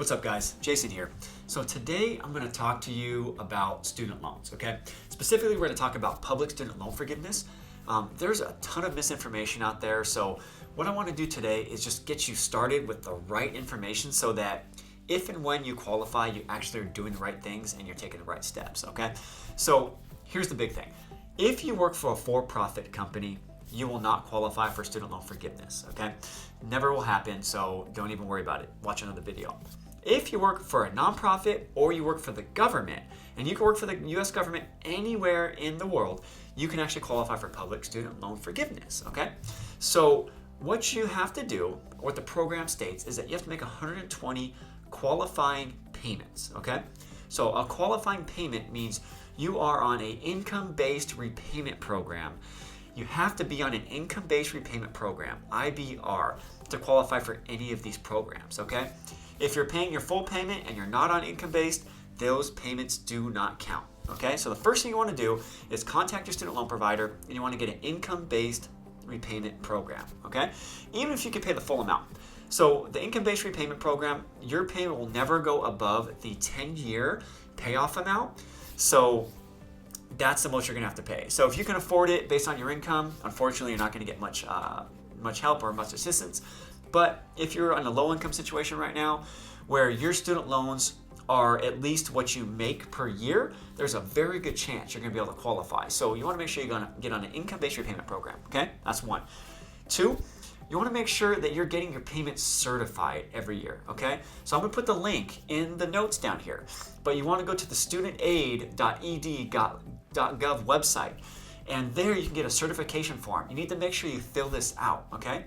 what's up guys? Jason here. So today I'm going to talk to you about student loans, okay? Specifically, we're going to talk about public student loan forgiveness. There's a ton of misinformation out there, so what I want to do today is just get you started with the right information so that if and when you qualify, you actually are doing the right things and you're taking the right steps, okay? So here's the big thing. If you work for a for-profit company, you will not qualify for student loan forgiveness, okay? Never will happen, so don't even worry about it. Watch another video. If you work for a nonprofit or you work for the government, and you can work for the US government anywhere in the world, you can actually qualify for public student loan forgiveness, okay? So what you have to do, what the program states, is that you have to make 120 qualifying payments, okay? So a qualifying payment means you are on an income-based repayment program. You have to be on an income-based repayment program, IBR, to qualify for any of these programs, okay? If you're paying your full payment and you're not on income-based, those payments do not count, okay? So the first thing you want to do is contact your student loan provider and you want to get an income-based repayment program, okay? Even if you can pay the full amount. So the income-based repayment program, your payment will never go above the 10-year payoff amount. So that's the most you're going to have to pay. So if you can afford it based on your income, unfortunately, you're not going to get much help or much assistance. But if you're in a low-income situation right now, where your student loans are at least what you make per year, there's a very good chance you're going to be able to qualify. So you want to make sure you're going to get on an income-based repayment program, okay? That's one. Two, you want to make sure that you're getting your payments certified every year, okay? So I'm going to put the link in the notes down here, but you want to go to the studentaid.ed.gov website, and there you can get a certification form. You need to make sure you fill this out, okay?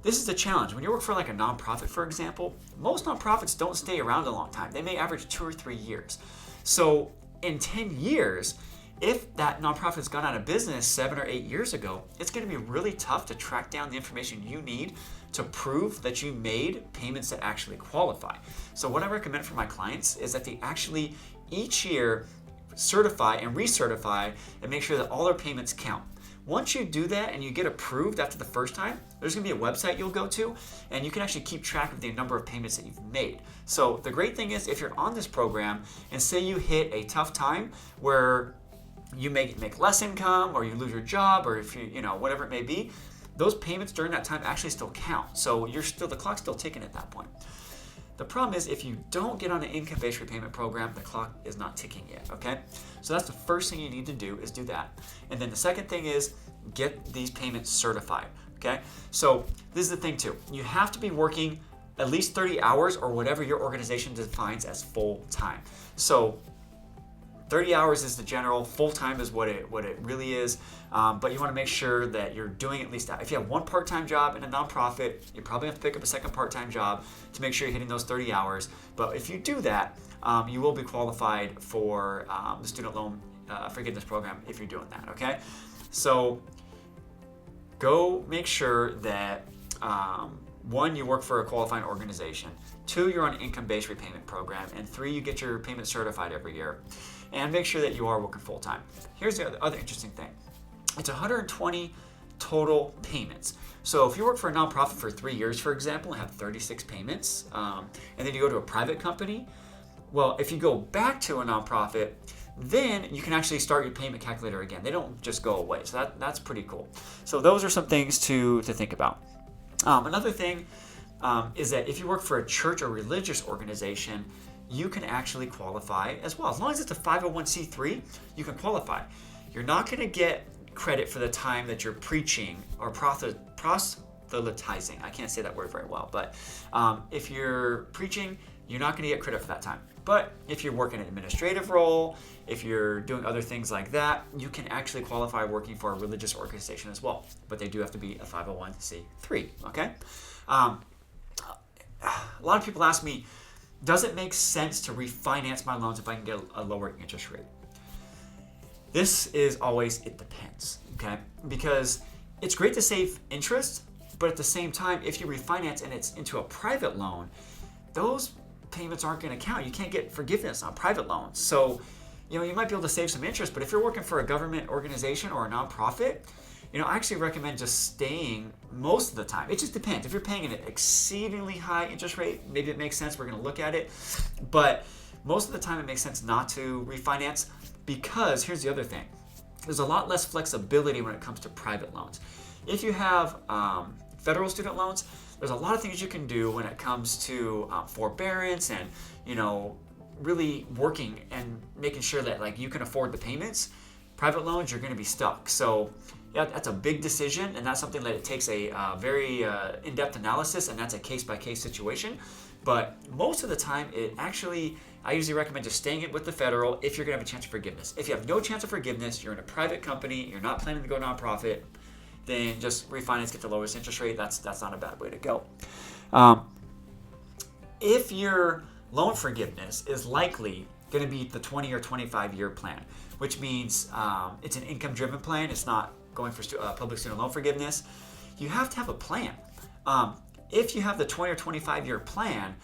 This is the challenge. When you work for like a nonprofit, for example, most nonprofits don't stay around a long time. They may average 2 or 3 years. So in 10 years, if that nonprofit has gone out of business 7 or 8 years ago, it's going to be really tough to track down the information you need to prove that you made payments that actually qualify. So what I recommend for my clients is that they actually each year certify and recertify and make sure that all their payments count. Once you do that and you get approved after the first time, there's going to be a website you'll go to and you can actually keep track of the number of payments that you've made. So the great thing is if you're on this program and say you hit a tough time where you may make less income or you lose your job or if you know, whatever it may be, those payments during that time actually still count. So the clock's still ticking at that point. The problem is if you don't get on an income-based repayment program, the clock is not ticking yet, okay? So that's the first thing you need to do is do that. And then the second thing is get these payments certified, okay? So this is the thing too. You have to be working at least 30 hours or whatever your organization defines as full-time. So 30 hours is the general, full-time is what it really is, but you want to make sure that you're doing at least that. If you have one part-time job in a nonprofit, you probably have to pick up a second part-time job to make sure you're hitting those 30 hours. But if you do that, you will be qualified for the student loan forgiveness program if you're doing that, okay? So go make sure that one, you work for a qualifying organization. 2, you're on an income-based repayment program. And 3, you get your payment certified every year. And make sure that you are working full-time. Here's the other interesting thing. It's 120 total payments. So if you work for a nonprofit for 3 years, for example, and have 36 payments, and then you go to a private company, well, if you go back to a nonprofit, then you can actually start your payment calculator again. They don't just go away. So that's pretty cool. So those are some things to think about. Another thing is that if you work for a church or religious organization, you can actually qualify as well. As long as it's a 501c3, you can qualify. You're not going to get credit for the time that you're preaching or proselytizing. I can't say that word very well, but if you're preaching, you're not going to get credit for that time. But if you're working an administrative role, if you're doing other things like that, you can actually qualify working for a religious organization as well. But they do have to be a 501c3, okay? A lot of people ask me, does it make sense to refinance my loans if I can get a lower interest rate? This is always, it depends, okay? Because it's great to save interest, but at the same time, if you refinance and it's into a private loan, those payments aren't going to count. You can't get forgiveness on private loans. So, you might be able to save some interest, but if you're working for a government organization or a nonprofit, I actually recommend just staying most of the time. It just depends. If you're paying an exceedingly high interest rate, maybe it makes sense. We're going to look at it. But most of the time, it makes sense not to refinance, because here's the other thing. There's a lot less flexibility when it comes to private loans. If you have federal student loans, there's a lot of things you can do when it comes to forbearance and, really working and making sure that like you can afford the payments. Private loans, you're going to be stuck. So yeah, that's a big decision, and that's something that it takes a very in-depth analysis, and that's a case-by-case situation. But most of the time, I usually recommend just staying it with the federal if you're going to have a chance of forgiveness. If you have no chance of forgiveness, you're in a private company, you're not planning to go nonprofit, then just refinance, get the lowest interest rate. That's not a bad way to go. If your loan forgiveness is likely going to be the 20 or 25 year plan, which means it's an income-driven plan, it's not going for public student loan forgiveness, you have to have a plan. If you have the 20 or 25 year plan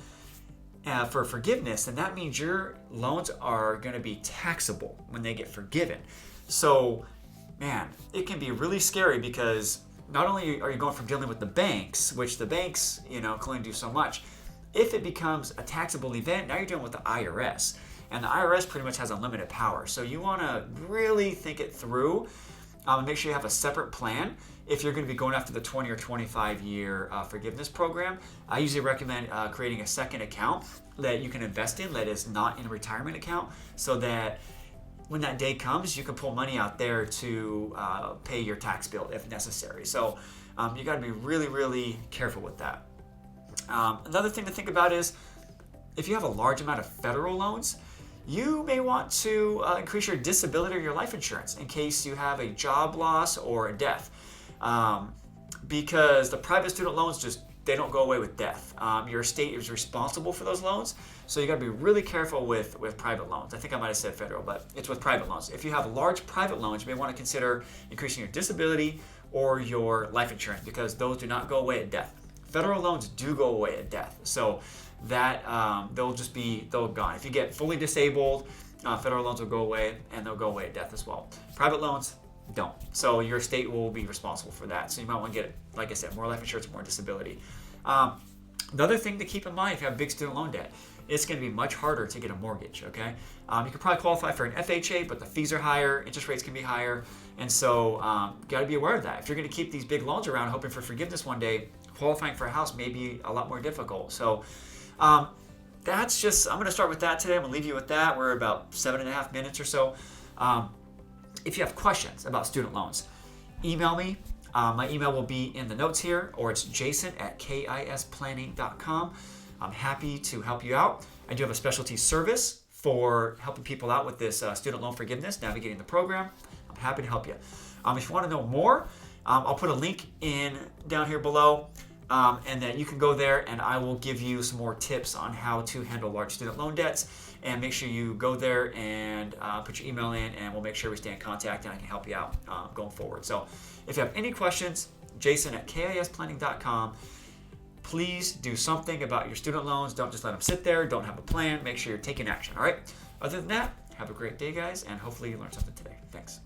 for forgiveness, then that means your loans are going to be taxable when they get forgiven. So, man, it can be really scary, because not only are you going from dealing with the banks, which the banks, can only do so much. If it becomes a taxable event, now you're dealing with the IRS. And the IRS pretty much has unlimited power. So you want to really think it through and make sure you have a separate plan if you're going to be going after the 20 or 25 year forgiveness program. I usually recommend creating a second account that you can invest in that is not in a retirement account, so that when that day comes, you can pull money out there to pay your tax bill if necessary. So you got to be really, really careful with that. Another thing to think about is if you have a large amount of federal loans, you may want to increase your disability or your life insurance in case you have a job loss or a death, because the private student loans they don't go away with death. Your state is responsible for those loans, so you got to be really careful with private loans. I think I might have said federal, but it's with private loans. If you have large private loans, you may want to consider increasing your disability or your life insurance, because those do not go away at death. Federal loans do go away at death, so that they'll gone. If you get fully disabled, federal loans will go away, and they'll go away at death as well. Private loans don't. So your state will be responsible for that. So you might want to get, like I said, more life insurance, more disability. The other thing to keep in mind, if you have big student loan debt, it's going to be much harder to get a mortgage, okay? You could probably qualify for an FHA, but the fees are higher, interest rates can be higher, and so you got to be aware of that. If you're going to keep these big loans around hoping for forgiveness one day, qualifying for a house may be a lot more difficult. So that's just, I'm going to start with that today. I'm going to leave you with that. We're about 7.5 minutes or so. If you have questions about student loans, email me. My email will be in the notes here, or it's jason@kisplanning.com. I'm happy to help you out. I do have a specialty service for helping people out with this student loan forgiveness, navigating the program. I'm happy to help you. If you want to know more, I'll put a link down here below, and then you can go there, and I will give you some more tips on how to handle large student loan debts. And make sure you go there and put your email in, and we'll make sure we stay in contact, and I can help you out going forward. So if you have any questions, jason@kisplanning.com. Please do something about your student loans. Don't just let them sit there. Don't have a plan. Make sure you're taking action, all right? Other than that, have a great day, guys, and hopefully you learned something today. Thanks.